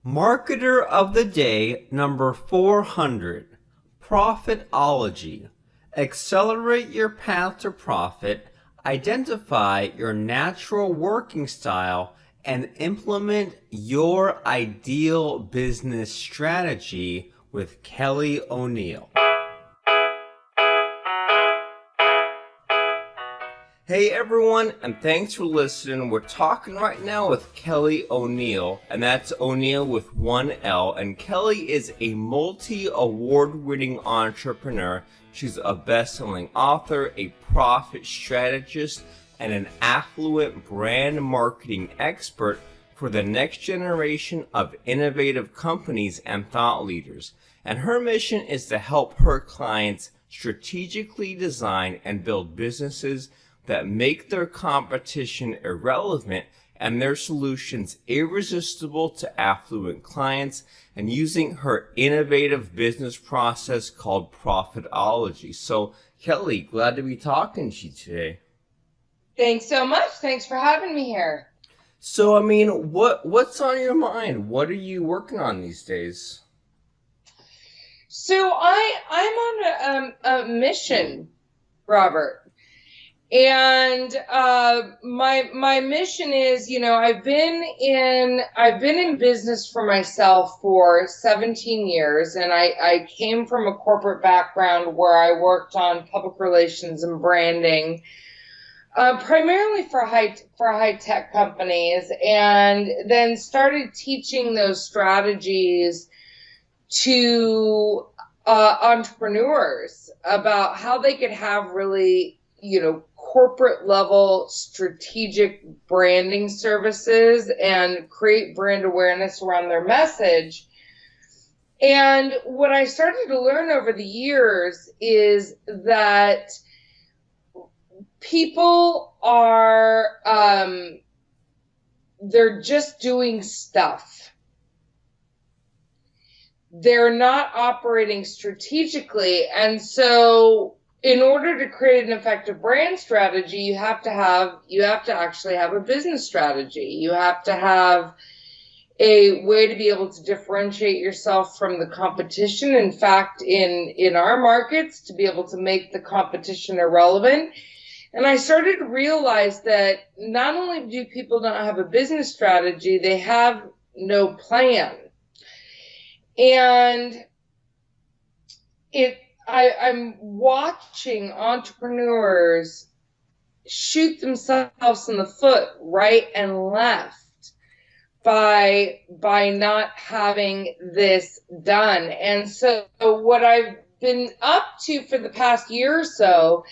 Marketer of the Day number 400, Profitology. Accelerate your path to profit, identify your natural working style, and implement your ideal business strategy with Kelly O'Neill. Hey everyone, and thanks for listening. We're talking right now with Kelly O'Neill, and that's O'Neill with one L. And Kelly is a multi-award-winning entrepreneur. She's a best-selling author, a profit strategist, and an affluent brand marketing expert for the next generation of innovative companies and thought leaders. And her mission is to help her clients strategically design and build businesses that make their competition irrelevant and their solutions irresistible to affluent clients, and using her innovative business process called Profitology. So, Kelly, glad to be talking to you today. Thanks so much. Thanks for having me here. So, what's on your mind? What are you working on these days? So I'm on a mission, Robert. And my mission is, I've been in business for myself for 17 years, and I came from a corporate background where I worked on public relations and branding, primarily for high tech companies, and then started teaching those strategies to entrepreneurs about how they could have really, corporate level strategic branding services and create brand awareness around their message. And what I started to learn over the years is that people are, they're just doing stuff. They're not operating strategically. And so in order to create an effective brand strategy, you have to actually have a business strategy. You have to have a way to be able to differentiate yourself from the competition. In fact, in our markets, to be able to make the competition irrelevant. And I started to realize that not only do people not have a business strategy, they have no plan. And I'm watching entrepreneurs shoot themselves in the foot right and left by not having this done. And so what I've been up to for the past year or so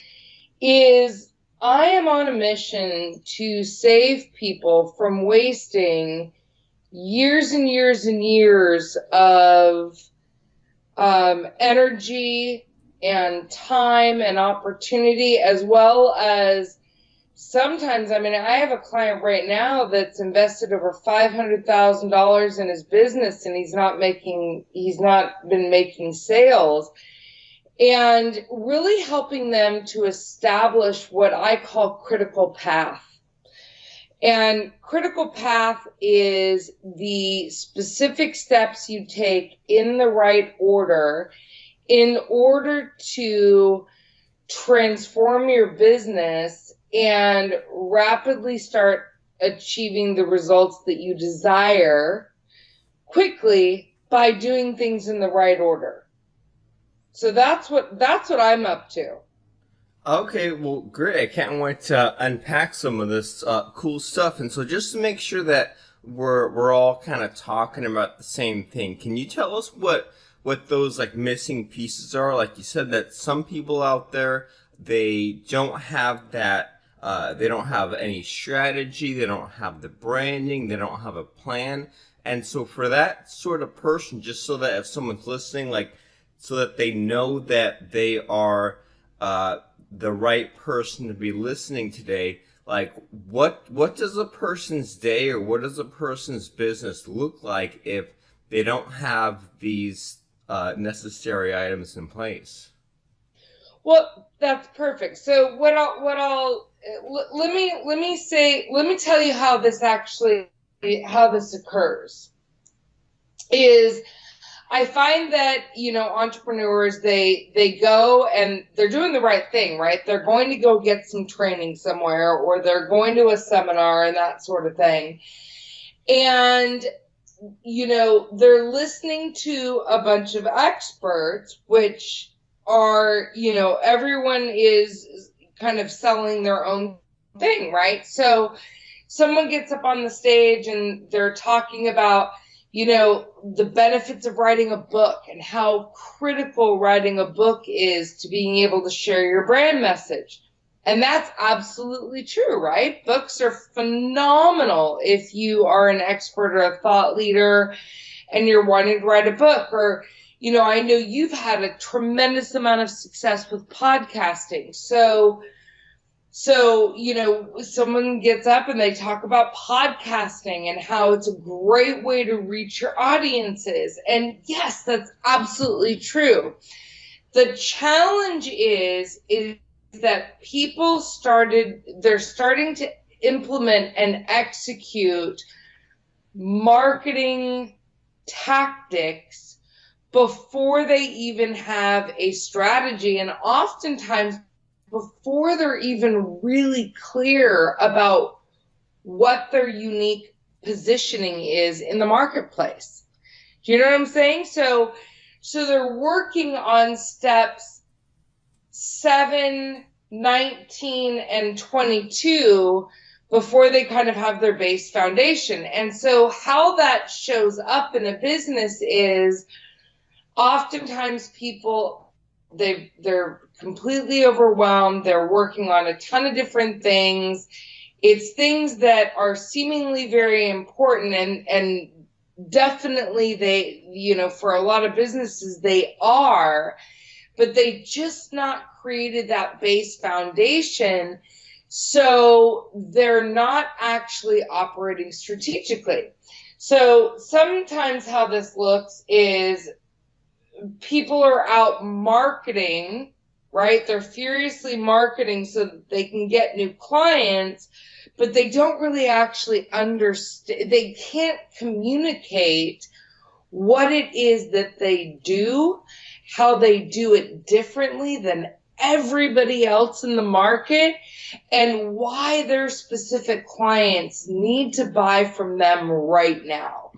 is I am on a mission to save people from wasting years and years and years of energy and time and opportunity, as well as sometimes, I have a client right now that's invested over $500,000 in his business, and he's not been making sales, and really helping them to establish what I call critical path. And critical path is the specific steps you take in the right order in order to transform your business and rapidly start achieving the results that you desire quickly by doing things in the right order. So that's what I'm up to. Okay, well, great. I can't wait to unpack some of this cool stuff. And so just to make sure that we're all kind of talking about the same thing, can you tell us what those missing pieces are? Like you said, that some people out there, they don't have that, they don't have any strategy, they don't have the branding, they don't have a plan. And so for that sort of person, just so that if someone's listening, so that they know that they are the right person to be listening today, what does a person's day or what does a person's business look like if they don't have these necessary items in place? Well, that's perfect. So let me tell you how this occurs. is I find that, entrepreneurs, they go and they're doing the right thing, right? They're going to go get some training somewhere, or they're going to a seminar and that sort of thing. And, they're listening to a bunch of experts, which are, everyone is kind of selling their own thing, right? So someone gets up on the stage and they're talking about, the benefits of writing a book and how critical writing a book is to being able to share your brand message. And that's absolutely true, right? Books are phenomenal if you are an expert or a thought leader and you're wanting to write a book. Or, I know you've had a tremendous amount of success with podcasting. So, someone gets up and they talk about podcasting and how it's a great way to reach your audiences. And yes, that's absolutely true. The challenge is that they're starting to implement and execute marketing tactics before they even have a strategy, and oftentimes before they're even really clear about what their unique positioning is in the marketplace. Do you know what I'm saying? So they're working on steps 7, 19, and 22 before they kind of have their base foundation. And so how that shows up in a business is oftentimes people, they're completely overwhelmed. They're working on a ton of different things. It's things that are seemingly very important, and definitely they, for a lot of businesses, they are, but they just not created that base foundation. So they're not actually operating strategically. So sometimes how this looks is people are out marketing, right? They're furiously marketing so that they can get new clients, but they don't really actually understand. They can't communicate what it is that they do, how they do it differently than everybody else in the market, and why their specific clients need to buy from them right now.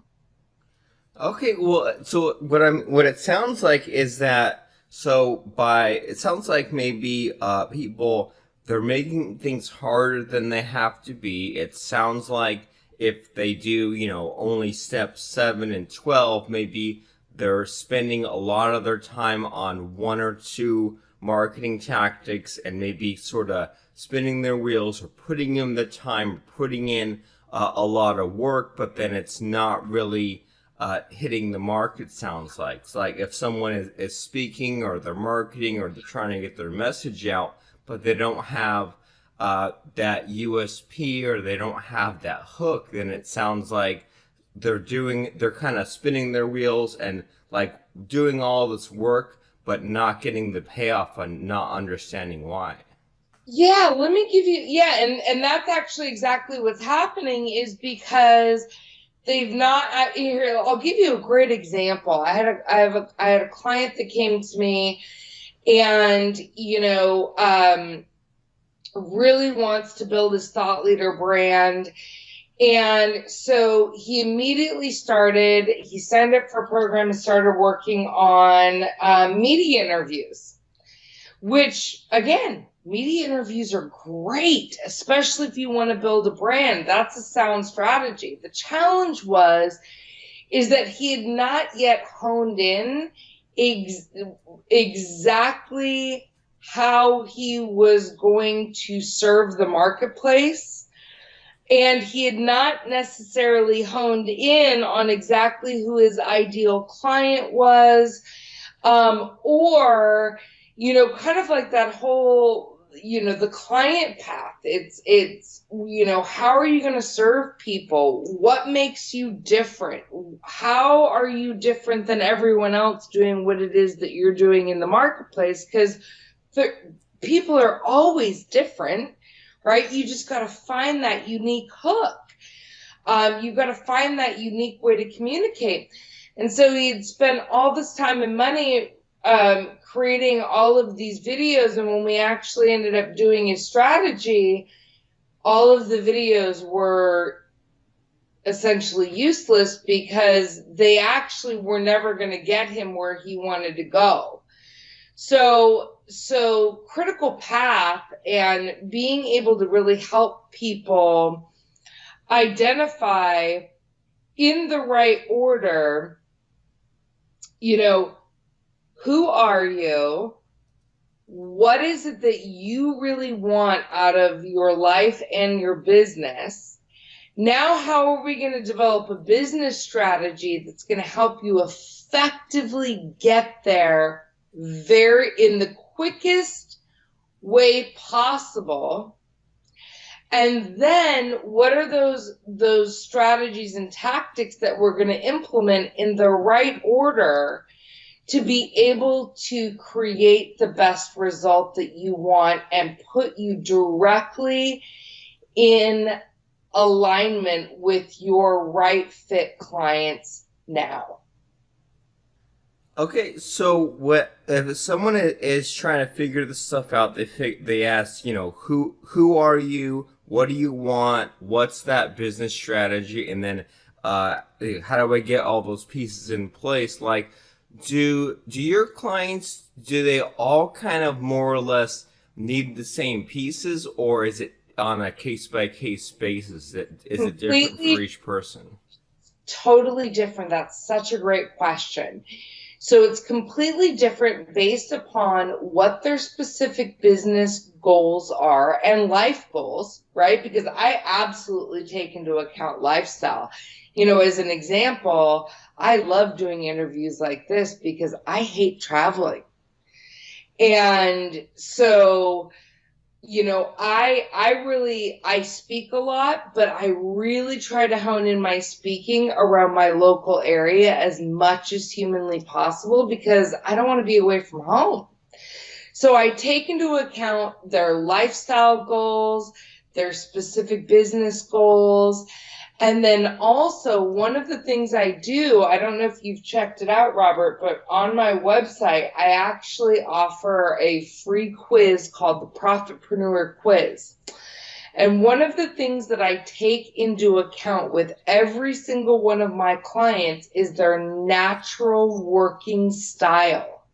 Okay, well, so what it sounds like is that it sounds like maybe people, they're making things harder than they have to be. It sounds like if they do, only steps 7 and 12, maybe they're spending a lot of their time on 1 or 2 marketing tactics, and maybe sort of spinning their wheels or putting in the time, putting in a lot of work, but then it's not really hitting the mark. It sounds like it's like if someone is speaking, or they're marketing, or they're trying to get their message out, but they don't have that USP, or they don't have that hook, then it sounds like they're kind of spinning their wheels and like doing all this work, but not getting the payoff and not understanding why. Yeah, let me give you, and that's actually exactly what's happening, is because they've not. Here, I'll give you a great example. I had a client that came to me, and really wants to build his thought leader brand. And so he immediately he signed up for a program and started working on media interviews, which, again, media interviews are great, especially if you want to build a brand. That's a sound strategy. The challenge is that he had not yet honed in exactly how he was going to serve the marketplace. And he had not necessarily honed in on exactly who his ideal client was, or, kind of like that whole, the client path. It's, how are you going to serve people? What makes you different? How are you different than everyone else doing what it is that you're doing in the marketplace? Because people are always different, right? You just got to find that unique hook. You've got to find that unique way to communicate. And so he'd spent all this time and money creating all of these videos. And when we actually ended up doing his strategy, all of the videos were essentially useless because they actually were never going to get him where he wanted to go. So critical path and being able to really help people identify in the right order, who are you? What is it that you really want out of your life and your business? Now, how are we going to develop a business strategy that's going to help you effectively get there in the quickest way possible? And then what are those strategies and tactics that we're going to implement in the right order to be able to create the best result that you want and put you directly in alignment with your right fit clients now? Okay, so what if someone is trying to figure this stuff out? They ask, who are you? What do you want? What's that business strategy? And then, how do I get all those pieces in place? Like, do your clients, do they all kind of more or less need the same pieces, or is it on a case by case basis? Is it different for each person? Totally different. That's such a great question. So it's completely different based upon what their specific business goals are and life goals, right? Because I absolutely take into account lifestyle. As an example, I love doing interviews like this because I hate traveling. And so, I speak a lot, but I really try to hone in my speaking around my local area as much as humanly possible because I don't want to be away from home. So I take into account their lifestyle goals, their specific business goals. And then also one of the things I do, I don't know if you've checked it out, Robert, but on my website, I actually offer a free quiz called the Profitpreneur Quiz. And one of the things that I take into account with every single one of my clients is their natural working style.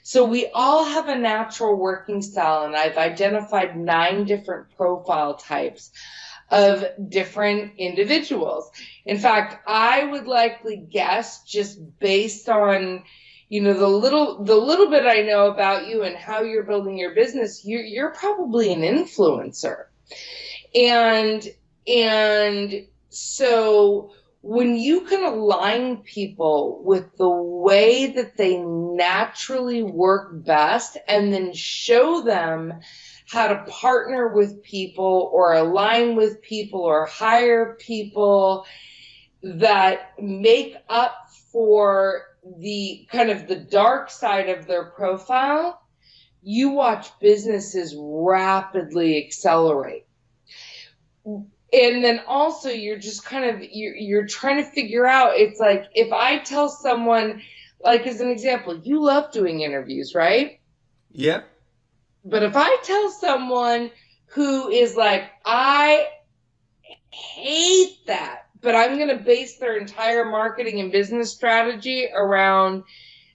So we all have a natural working style, and I've identified 9 different profile types of different individuals. In fact, I would likely guess, just based on the little bit I know about you and how you're building your business, you're probably an influencer. And so when you can align people with the way that they naturally work best and then show them how to partner with people or align with people or hire people that make up for the kind of the dark side of their profile, you watch businesses rapidly accelerate. And then also you're just you're trying to figure out, it's like, if I tell someone, like as an example, you love doing interviews, right? Yeah. But if I tell someone who is like, I hate that, but I'm going to base their entire marketing and business strategy around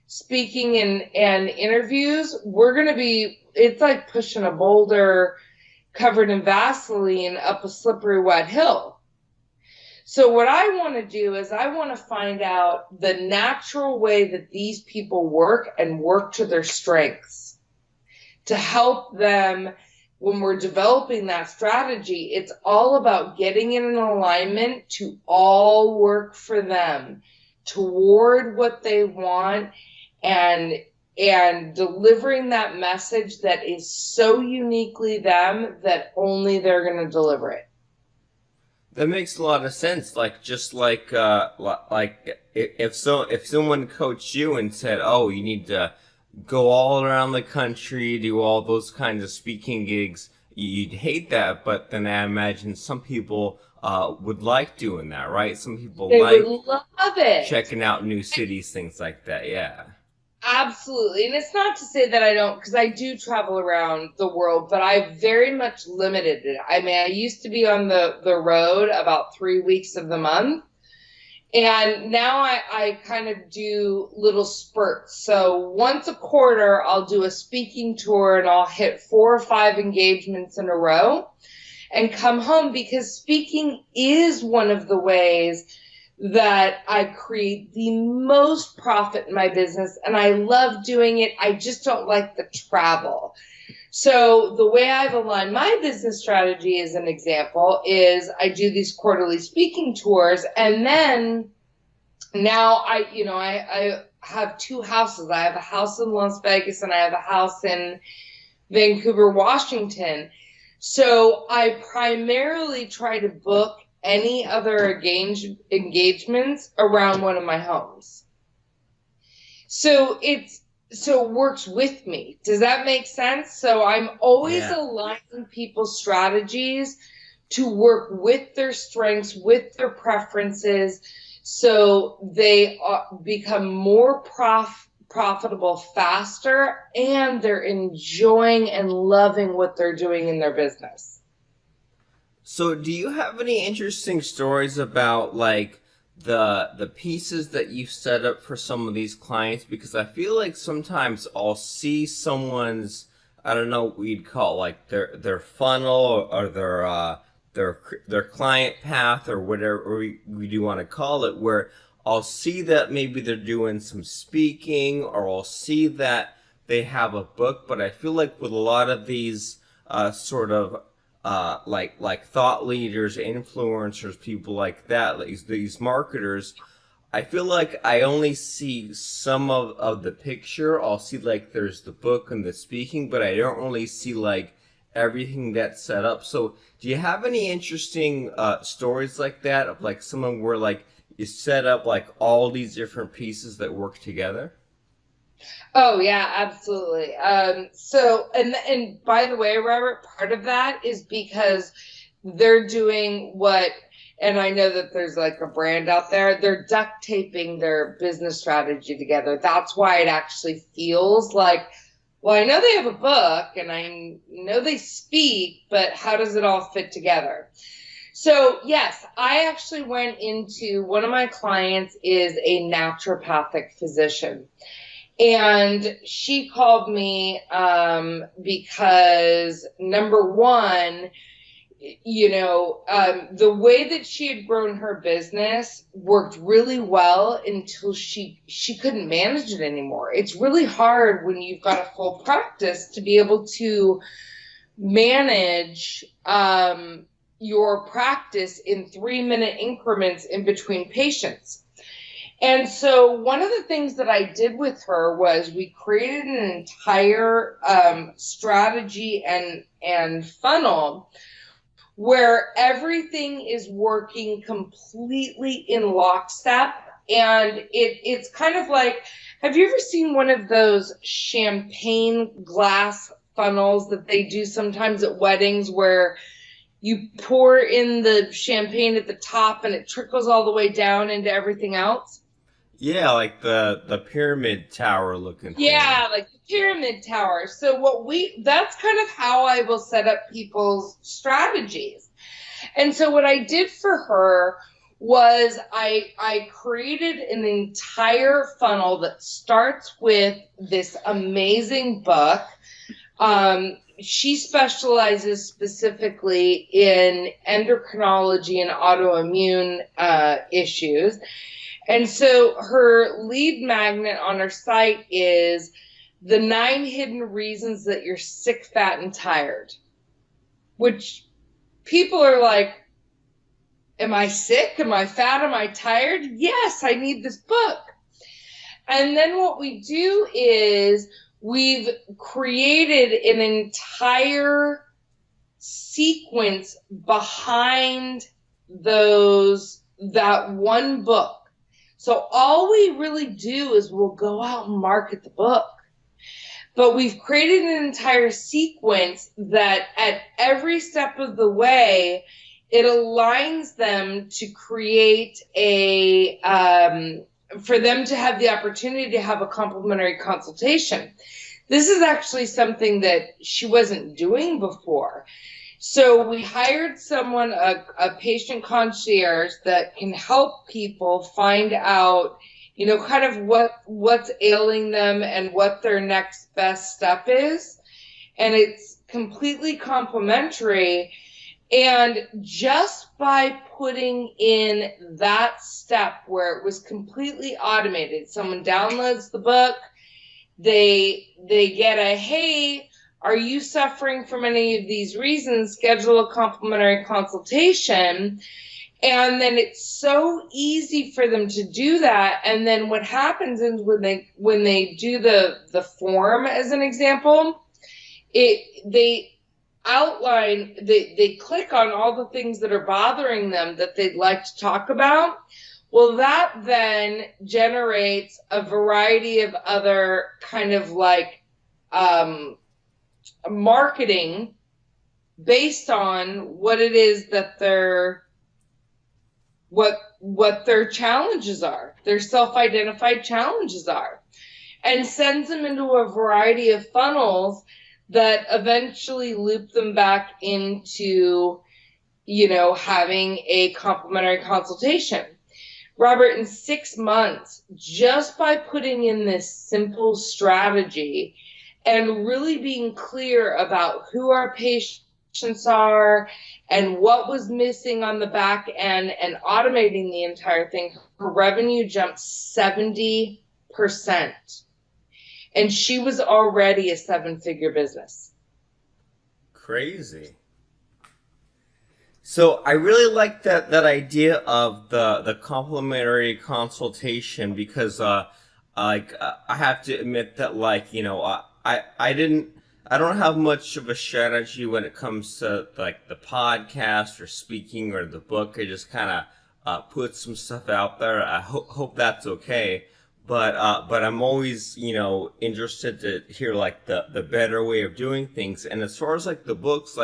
speaking and interviews, it's like pushing a boulder covered in Vaseline up a slippery wet hill. So what I want to do is I want to find out the natural way that these people work and work to their strengths to help them. When we're developing that strategy, it's all about getting in an alignment to all work for them toward what they want and delivering that message that is so uniquely them that only they're going to deliver it. That makes a lot of sense. If someone coached you and said, "Oh, you need to go all around the country, do all those kinds of speaking gigs," you'd hate that. But then I imagine some people would like doing that, right? Some people They like would love it. checking out new cities, things like that. Yeah. Absolutely. And it's not to say that I don't, because I do travel around the world, but I very much limited it. I mean, I used to be on the road about 3 weeks of the month. And now I kind of do little spurts. So once a quarter, I'll do a speaking tour and I'll hit 4 or 5 engagements in a row and come home, because speaking is one of the ways that I create the most profit in my business. And I love doing it. I just don't like the travel. So the way I've aligned my business strategy, as an example, is I do these quarterly speaking tours, and then now I have 2 houses. I have a house in Las Vegas and I have a house in Vancouver, Washington. So I primarily try to book any other engagements around one of my homes. So it works with me. Does that make sense? So I'm always aligning people's strategies to work with their strengths, with their preferences, so they become more profitable faster, and they're enjoying and loving what they're doing in their business. So do you have any interesting stories about like the pieces that you've set up for some of these clients? Because I feel like sometimes I'll see someone's, I don't know what you'd call like their funnel or their client path or whatever we do want to call it, where I'll see that maybe they're doing some speaking, or I'll see that they have a book. But I feel like with a lot of these sort of like thought leaders, influencers, people like that, like these marketers, I feel like I only see some of the picture. I'll see like there's the book and the speaking, but I don't really see like everything that's set up. So do you have any interesting stories like that, of like someone where like you set up like all these different pieces that work together? Oh yeah, absolutely. So and by the way, Robert, part of that is because they're doing what, and I know that there's like a brand out there, they're duct taping their business strategy together. That's why it actually feels like, well, I know they have a book and I know they speak, but how does it all fit together? So yes, I actually went into, one of my clients is a naturopathic physician. And she called me because, number one, the way that she had grown her business worked really well until she couldn't manage it anymore. It's really hard when you've got a full practice to be able to manage your practice in 3-minute increments in between patients. And so one of the things that I did with her was we created an entire strategy and funnel where everything is working completely in lockstep. And it's kind of like, have you ever seen one of those champagne glass funnels that they do sometimes at weddings, where you pour in the champagne at the top and it trickles all the way down into everything else? Yeah, like the pyramid tower looking thing. Yeah, like the pyramid tower. So that's kind of how I will set up people's strategies. And so what I did for her was I created an entire funnel that starts with this amazing book. She specializes specifically in endocrinology and autoimmune issues. And so her lead magnet on her site is the 9 hidden reasons that you're sick, fat, and tired, which people are like, am I sick? Am I fat? Am I tired? Yes, I need this book. And then what we do is we've created an entire sequence behind that one book. So all we really do is we'll go out and market the book. But we've created an entire sequence that at every step of the way, it aligns them to create for them to have the opportunity to have a complimentary consultation. This is actually something that she wasn't doing before. So we hired someone, a patient concierge that can help people find out, kind of what's ailing them and what their next best step is. And it's completely complimentary. And just by putting in that step where it was completely automated, someone downloads the book, they get a, hey, are you suffering from any of these reasons? Schedule a complimentary consultation. And then it's so easy for them to do that. And then what happens is when they do the form, as an example, they outline, they click on all the things that are bothering them that they'd like to talk about. Well, that then generates a variety of other kind of like marketing based on what it is that what their challenges are, their self-identified challenges are, and sends them into a variety of funnels that eventually loop them back into, having a complimentary consultation. Robert, in 6 months, just by putting in this simple strategy and really being clear about who our patients are and what was missing on the back end and automating the entire thing, her revenue jumped 70%. And she was already a 7-figure business. Crazy. So I really like that idea of the complimentary consultation, because I have to admit that I don't have much of a strategy when it comes to like the podcast or speaking or the book. I just kind of put some stuff out there. I hope that's okay. But I'm always, interested to hear like the better way of doing things. And as far as like the books,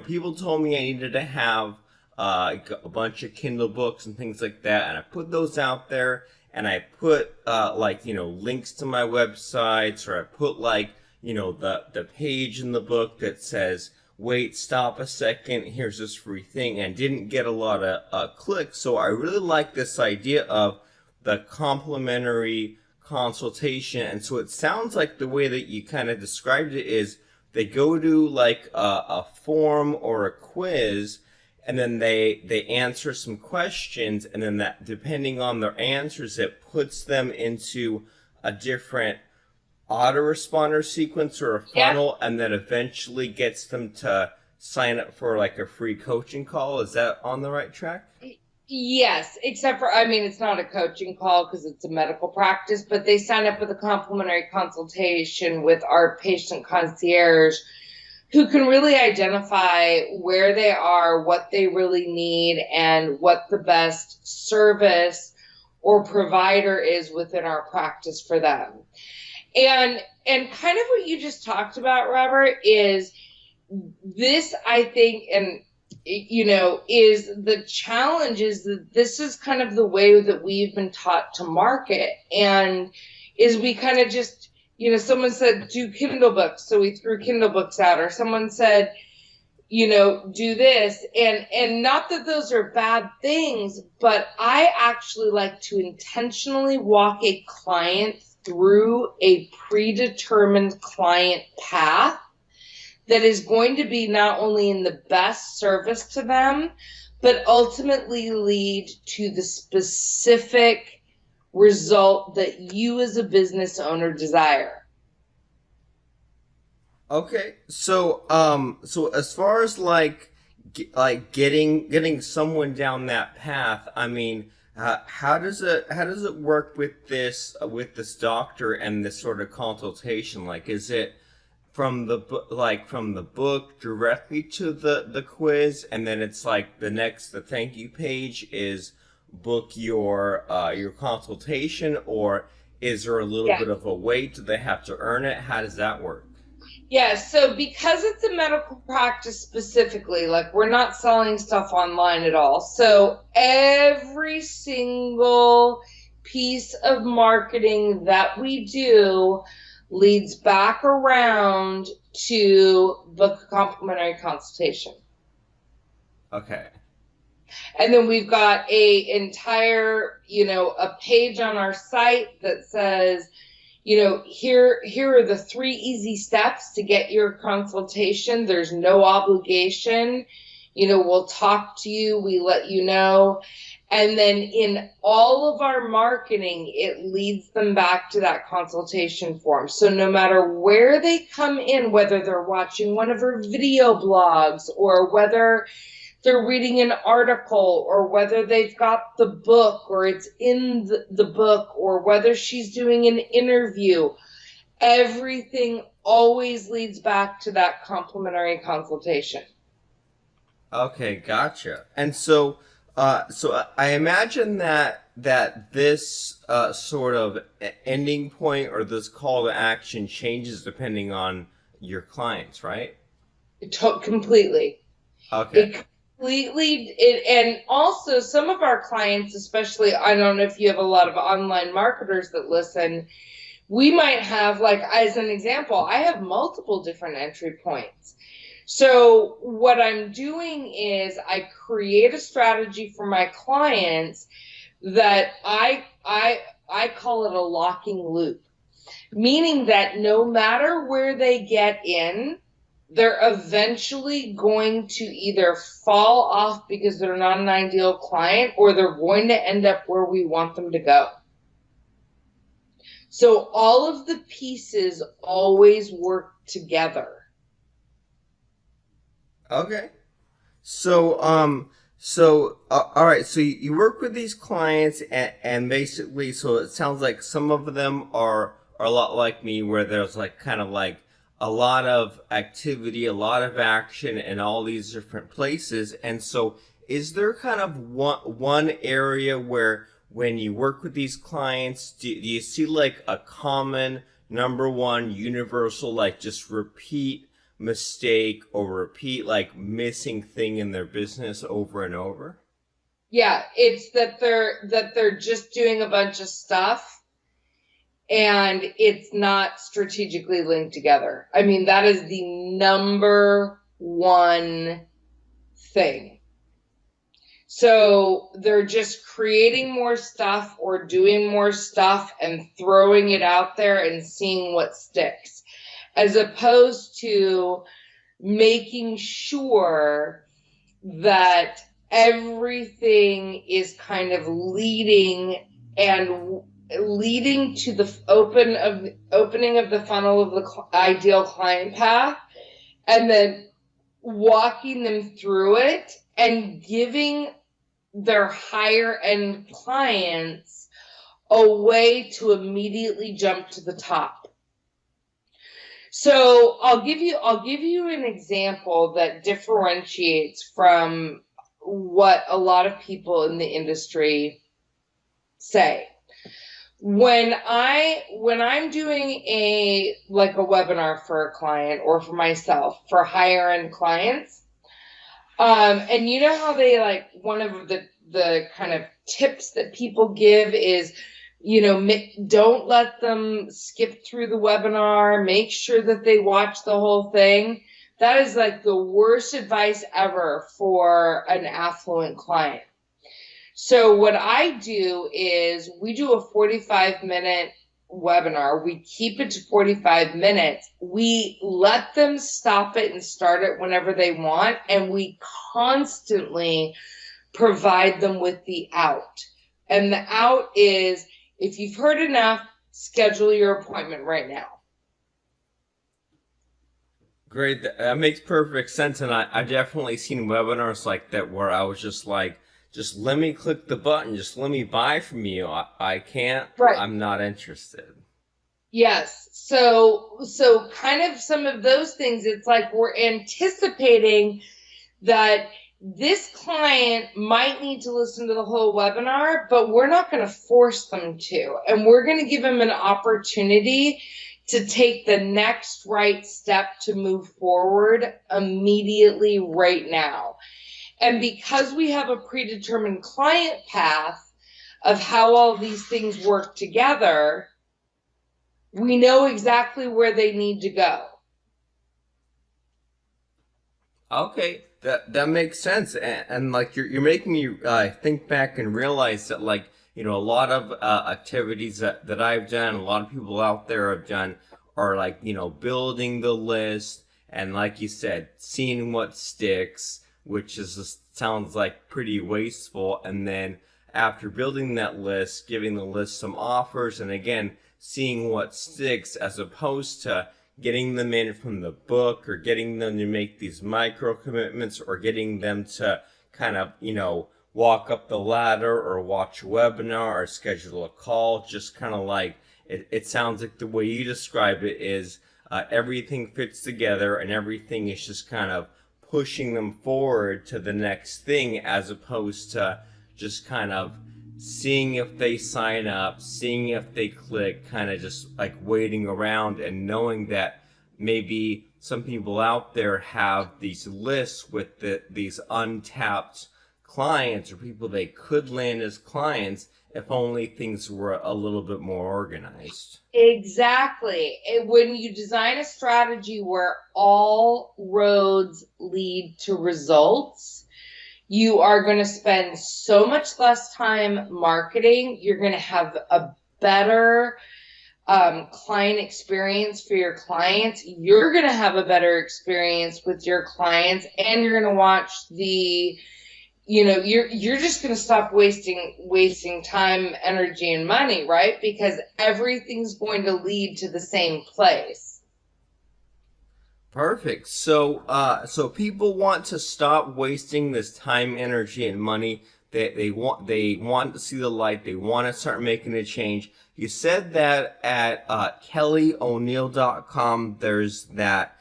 people told me I needed to have a bunch of Kindle books and things like that, and I put those out there, and I put links to my websites, or I put the page in the book that says, wait, stop a second, here's this free thing, and didn't get a lot of clicks. So I really like this idea of the complimentary consultation. And so it sounds like the way that you kind of described it is they go to like a form or a quiz, and then they answer some questions, and then that, depending on their answers, it puts them into a different autoresponder sequence or a funnel, and then eventually gets them to sign up for like a free coaching call. Is that on the right track? Yes, except for, it's not a coaching call because it's a medical practice, but they sign up with a complimentary consultation with our patient concierge, who can really identify where they are, what they really need, and what the best service or provider is within our practice for them. And kind of what you just talked about, Robert, is this, I think, and is the challenge is that this is kind of the way that we've been taught to market, and is we kind of just, someone said, do Kindle books. So we threw Kindle books out, or someone said, do this. And not that those are bad things, but I actually like to intentionally walk a client through a predetermined client path that is going to be not only in the best service to them, but ultimately lead to the specific result that you as a business owner desire. Okay, so as far as getting someone down that path, how does it work with this doctor and this sort of consultation? Like, is it from the book directly to the quiz, and then it's like the thank you page is book your consultation, or is there a little bit of a wait? Do they have to earn it? How does that work? Yeah, so because it's a medical practice specifically, like we're not selling stuff online at all. So every single piece of marketing that we do leads back around to book a complimentary consultation. Okay. And then we've got a entire, a page on our site that says, here are the 3 easy steps to get your consultation. There's no obligation. We'll talk to you, we let you know. And then in all of our marketing, it leads them back to that consultation form. So no matter where they come in, whether they're watching one of her video blogs or whether they're reading an article or whether they've got the book or it's in the book or whether she's doing an interview, everything always leads back to that complimentary consultation. Okay, gotcha. And so I imagine that this sort of ending point or this call to action changes depending on your clients, right? Completely. Okay. And also some of our clients, especially, I don't know if you have a lot of online marketers that listen, we might have, like, as an example, I have multiple different entry points. So what I'm doing is I create a strategy for my clients that I call it a locking loop, meaning that no matter where they get in, they're eventually going to either fall off because they're not an ideal client or they're going to end up where we want them to go. So all of the pieces always work together. Okay. So all right. So you work with these clients, and basically, so it sounds like some of them are a lot like me, where there's like kind of like a lot of activity, a lot of action in all these different places. And so, is there kind of one area where when you work with these clients, do you see like a common number one universal, like just repeat mistake or repeat like missing thing in their business over and over? Yeah, it's that they're just doing a bunch of stuff and it's not strategically linked together. I mean, that is the number one thing. So they're just creating more stuff or doing more stuff and throwing it out there and seeing what sticks, as opposed to making sure that everything is kind of leading to the opening of the funnel of the ideal client path, and then walking them through it and giving their higher end clients a way to immediately jump to the top. So I'll give you an example that differentiates from what a lot of people in the industry say. When I'm doing a webinar for a client or for myself for higher end clients, and you know how they, like, one of the kind of tips that people give is, don't let them skip through the webinar, make sure that they watch the whole thing. That is like the worst advice ever for an affluent client. So what I do is we do a 45-minute webinar. We keep it to 45 minutes. We let them stop it and start it whenever they want. And we constantly provide them with the out. And the out is, if you've heard enough, schedule your appointment right now. Great. That makes perfect sense. And I've definitely seen webinars like that where I was just like, just let me click the button. Just let me buy from you. I can't. Right. I'm not interested. Yes. So kind of some of those things, it's like we're anticipating that this client might need to listen to the whole webinar, but we're not going to force them to. And we're going to give them an opportunity to take the next right step to move forward immediately right now. And because we have a predetermined client path of how all these things work together, we know exactly where they need to go. Okay, that makes sense, and like you're making me think back and realize that, like, a lot of activities that I've done, a lot of people out there have done, are like, building the list, and like you said, seeing what sticks, which is just sounds like pretty wasteful, and then after building that list, giving the list some offers, and again seeing what sticks, as opposed to getting them in from the book, or getting them to make these micro commitments, or getting them to kind of, walk up the ladder, or watch a webinar, or schedule a call. Just kind of like, it sounds like the way you describe it is everything fits together, and everything is just kind of pushing them forward to the next thing, as opposed to just kind of seeing if they sign up, seeing if they click, kind of just like waiting around, and knowing that maybe some people out there have these lists with these untapped clients, or people they could land as clients if only things were a little bit more organized. Exactly. When you design a strategy where all roads lead to results, you are going to spend so much less time marketing. You're going to have a better client experience for your clients. You're going to have a better experience with your clients, and you're going to watch you're just going to stop wasting time, energy, and money, right? Because everything's going to lead to the same place. Perfect. So people want to stop wasting this time, energy, and money. They want to see the light. They want to start making a change. You said that at kellyoneal.com there's that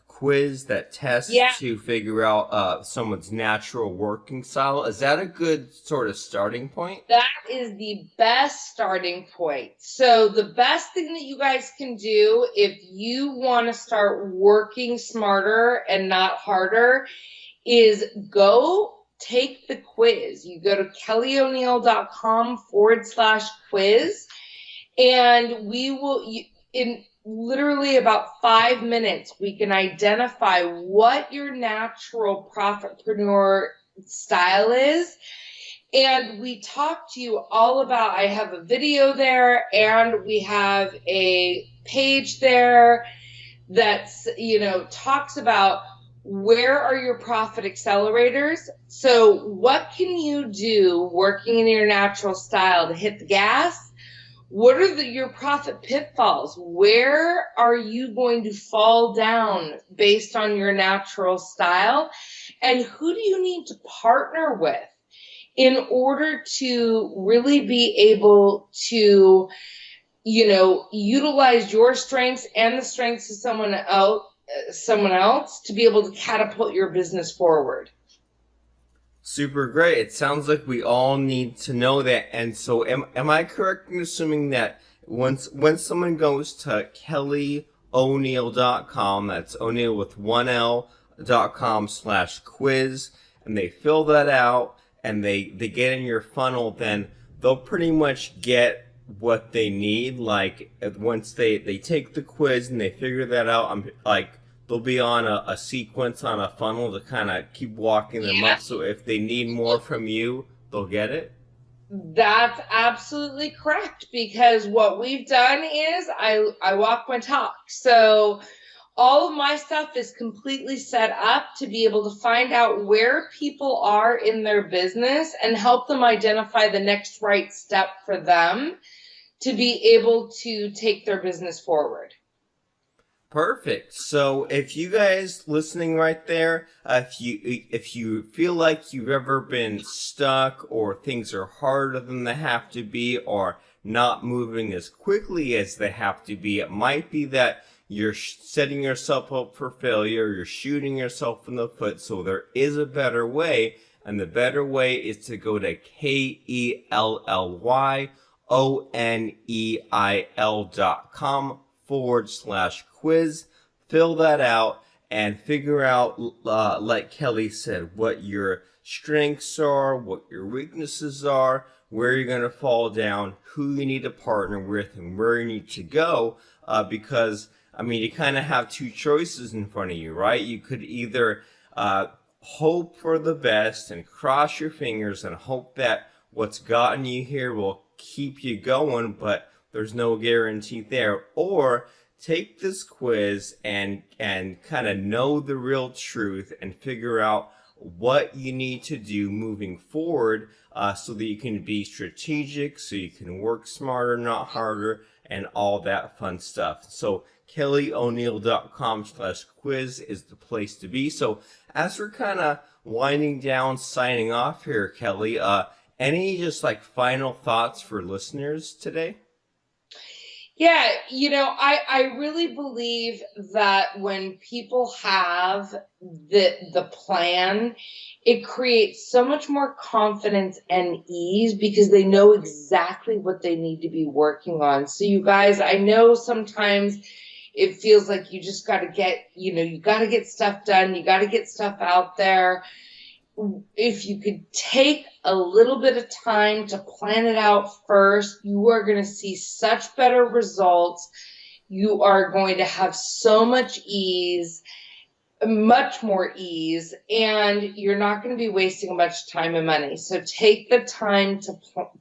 quiz, that test to figure out someone's natural working style. Is that a good sort of starting point? That is the best starting point. So the best thing that you guys can do if you want to start working smarter and not harder is go take the quiz. You go to kellyoneal.com/quiz, and we will, in literally about 5 minutes, we can identify what your natural profitpreneur style is. And we talk to you all about, I have a video there, and we have a page there that's, talks about where are your profit accelerators. So what can you do working in your natural style to hit the gas? What are your profit pitfalls? Where are you going to fall down based on your natural style? And who do you need to partner with in order to really be able to, utilize your strengths and the strengths of someone else to be able to catapult your business forward? Super great. It sounds like we all need to know that. And so am I correct in assuming that when someone goes to kellyoneal.com, that's O'Neill with 1L.com/quiz, and they fill that out and they get in your funnel, then they'll pretty much get what they need? Like, once they take the quiz and they figure that out, I'm like, they'll be on a sequence, on a funnel to kind of keep walking them up. So if they need more from you, they'll get it? That's absolutely correct, because what we've done is I walk my talk. So all of my stuff is completely set up to be able to find out where people are in their business and help them identify the next right step for them to be able to take their business forward. Perfect. So if you guys listening right there, if you feel like you've ever been stuck, or things are harder than they have to be, or not moving as quickly as they have to be, it might be that you're setting yourself up for failure, you're shooting yourself in the foot. So there is a better way, and the better way is to go to kellyoneal.com quiz. Fill that out and figure out, like Kelly said, what your strengths are, what your weaknesses are, where you're going to fall down, who you need to partner with, and where you need to go. Because, I mean, you kind of have two choices in front of you, right? You could either hope for the best and cross your fingers and hope that what's gotten you here will keep you going, but there's no guarantee there. Or take this quiz and kind of know the real truth and figure out what you need to do moving forward, so that you can be strategic, so you can work smarter, not harder, and all that fun stuff. So kellyoneal.com/quiz is the place to be. So as we're kind of winding down, signing off here, Kelly, any just like final thoughts for listeners today? Yeah, I really believe that when people have the plan, it creates so much more confidence and ease because they know exactly what they need to be working on. So you guys, I know sometimes it feels like you just got to get, you got to get stuff done, you got to get stuff out there. If you could take a little bit of time to plan it out first, you are going to see such better results. You are going to have so much ease, much more ease, and you're not going to be wasting much time and money. So take the time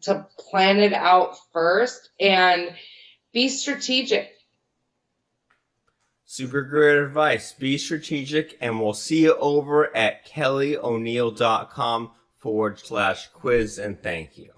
to plan it out first and be strategic. Super great advice. Be strategic, and we'll see you over at kellyoneal.com/quiz, and thank you.